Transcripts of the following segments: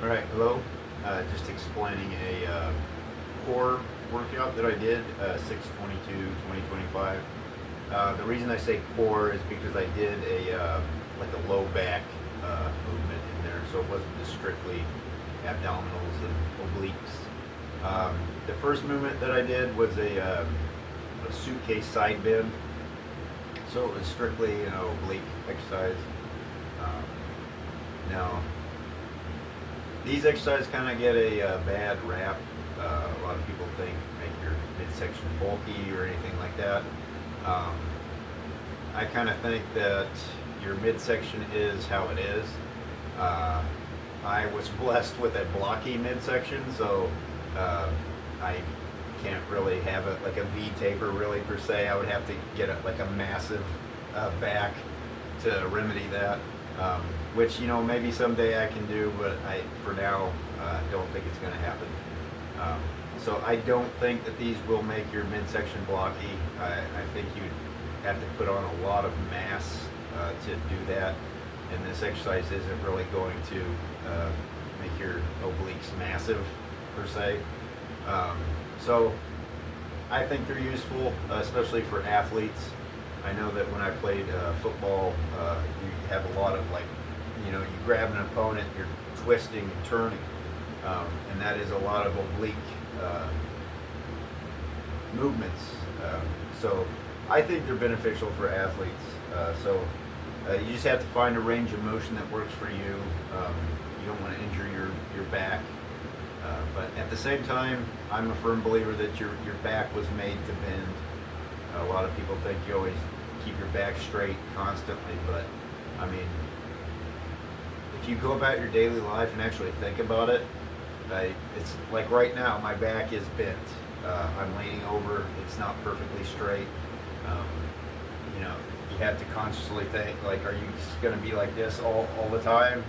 All right, hello. Just explaining a core workout that I did, 6/22/2025. The reason I say core is because I did a like a low back movement in there, so it wasn't just strictly abdominals and obliques. The first movement that I did was a suitcase side bend, so it was strictly oblique exercise. Um, Now, these exercises kind of get a bad rap. A lot of people think make your midsection bulky or anything like that. Um, I kind of think that your midsection is how it is. I was blessed with a blocky midsection, so I can't really have it like a V taper really per se. I would have to get like a massive back to remedy that. Which maybe someday I can do, but for now don't think it's going to happen. So I don't think that these will make your midsection blocky. I think you'd have to put on a lot of mass to do that, and this exercise isn't really going to make your obliques massive per se. So I think they're useful, especially for athletes. I know that when I played football, you have a lot of you grab an opponent, you're twisting and turning, and that is a lot of oblique movements. So I think they're beneficial for athletes. You just have to find a range of motion that works for you. You don't want to injure your back. But at the same time, I'm a firm believer that your back was made to bend. A lot of people think you always keep your back straight constantly, but I mean, if you go about your daily life and actually think about it, it's like right now, my back is bent. I'm leaning over, it's not perfectly straight. You have to consciously think, like, are you just going to be like this all the time?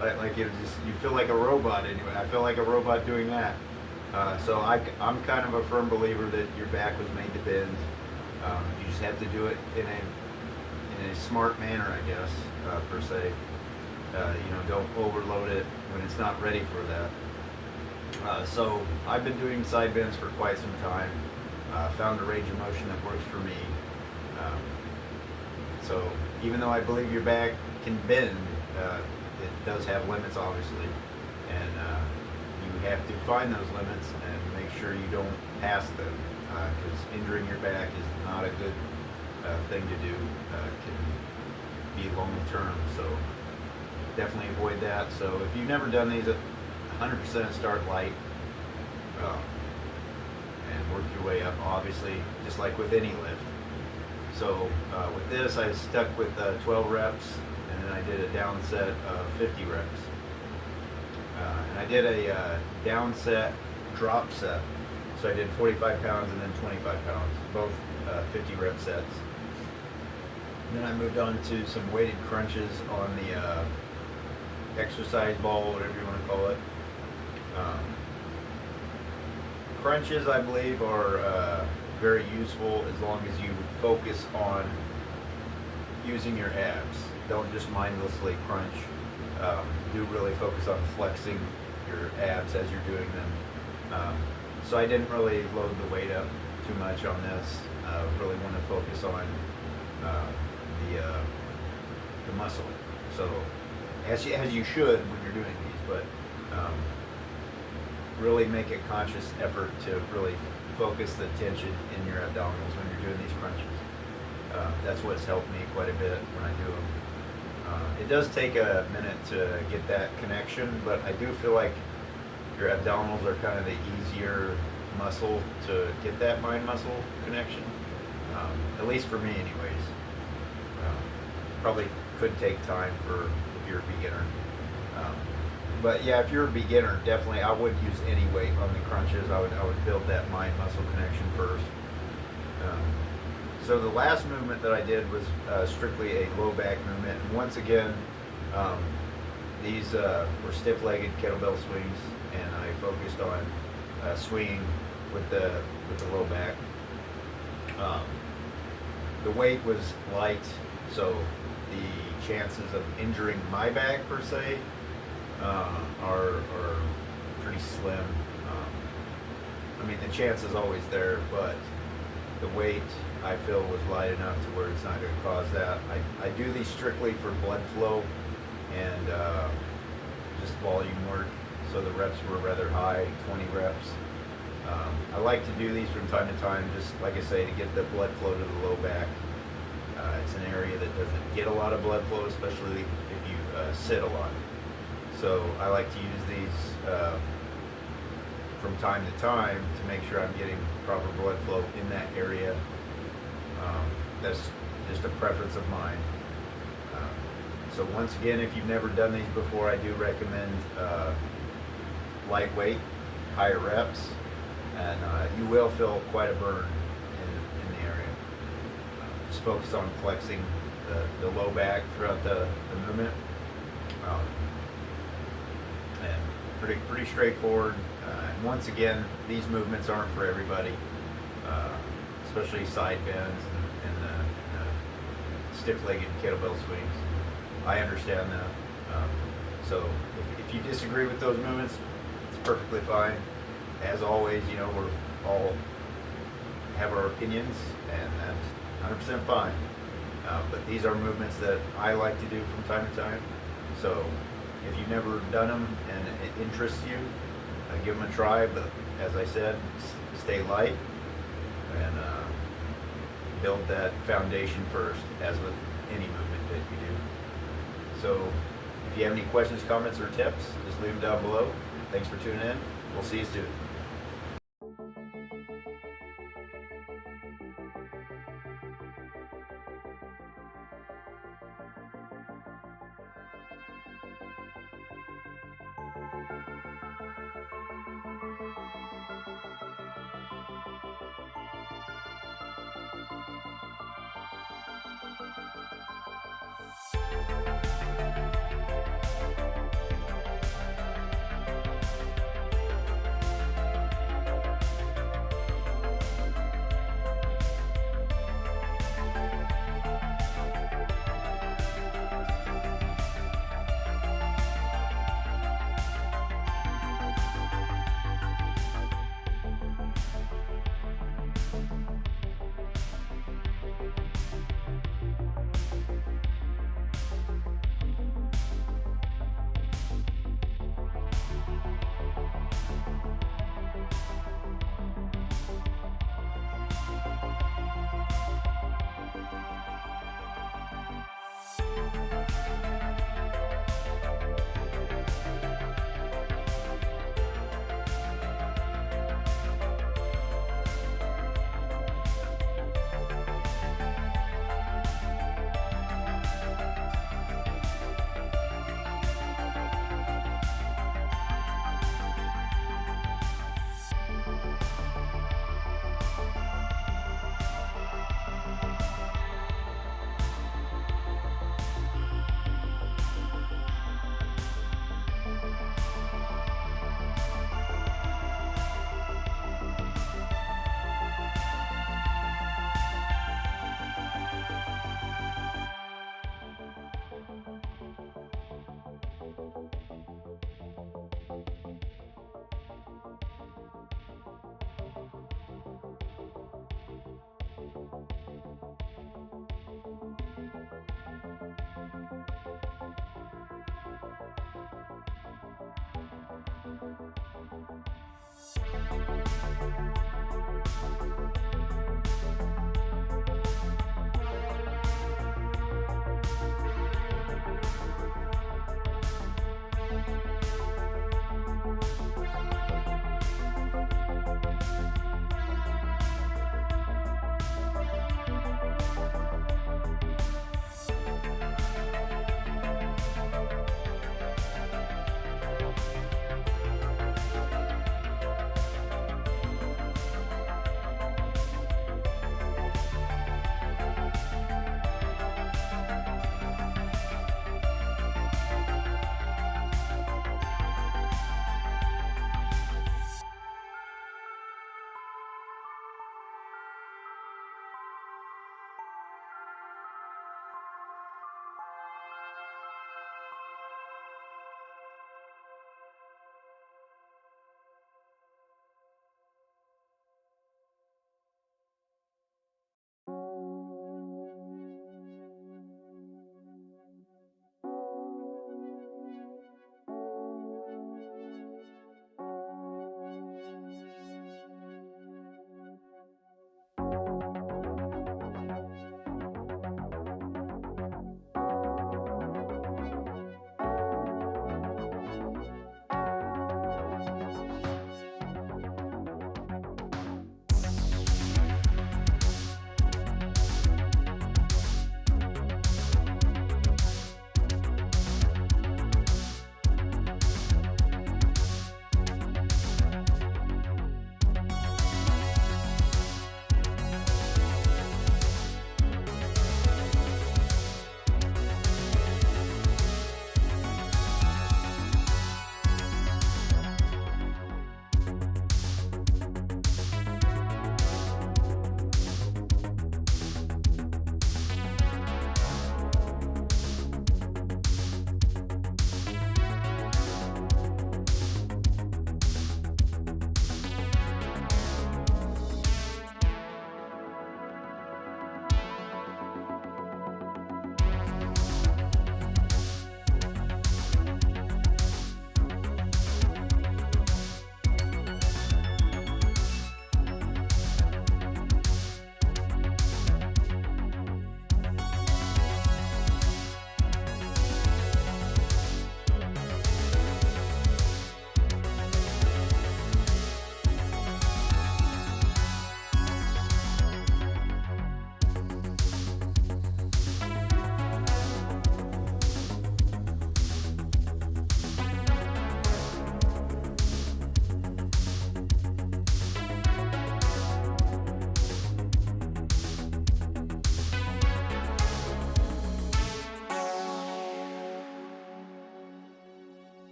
You feel like a robot anyway. I feel like a robot doing that. So I'm kind of a firm believer that your back was made to bend. You just have to do it in a smart manner, I guess, per se. Don't overload it when it's not ready for that. So I've been doing side bends for quite some time. Found a range of motion that works for me. So even though I believe your back can bend, it does have limits, obviously, and you have to find those limits and make sure you don't pass them, because injuring your back is not a good thing to do. It can be long term, so definitely avoid that. So if you've never done these, 100% start light and work your way up, obviously, just like with any lift. So with this, I stuck with 12 reps, and then I did a down set of 50 reps. And I did a down set, drop set. So I did 45 pounds and then 25 pounds, both 50 rep sets. And then I moved on to some weighted crunches on the exercise ball, whatever you want to call it. Crunches, I believe, are very useful as long as you focus on using your abs. Don't just mindlessly crunch. Do really focus on flexing your abs as you're doing them. So I didn't really load the weight up too much on this. Really want to focus on the muscle. So as you should when you're doing these, but really make a conscious effort to really focus the tension in your abdominals when you're doing these crunches. That's what's helped me quite a bit when I do them. It does take a minute to get that connection, but I do feel like your abdominals are kind of the easier muscle to get that mind muscle connection, at least for me anyways. Probably could take time if you're a beginner. But yeah, if you're a beginner, definitely I would use any weight on the crunches. I would build that mind muscle connection first. So the last movement that I did was strictly a low back movement. And once again, these were stiff-legged kettlebell swings, and I focused on swinging with the low back. The weight was light, so the chances of injuring my back per se are pretty slim. I mean, the chance is always there, but the weight I feel was light enough to where it's not going to cause that. I do these strictly for blood flow and just volume work, so the reps were rather high, 20 reps. I like to do these from time to time, just like I say, to get the blood flow to the low back. It's an area that doesn't get a lot of blood flow, especially if you sit a lot. So I like to use these from time to time to make sure I'm getting proper blood flow in that area. That's just a preference of mine. So once again, if you've never done these before, I do recommend lightweight, higher reps, and you will feel quite a burn in the area. Just focus on flexing the low back throughout the movement. And pretty straightforward. And once again, these movements aren't for everybody, especially side bends and stiff-legged kettlebell swings. I understand that. So if you disagree with those movements, it's perfectly fine. As always, you know, we're all have our opinions, and that's 100% fine. But these are movements that I like to do from time to time. So if you've never done them and it interests you, give them a try. But as I said, stay light and build that foundation first, as with any movement that you do. So if you have any questions, comments, or tips, just leave them down below. Thanks for tuning in. We'll see you soon.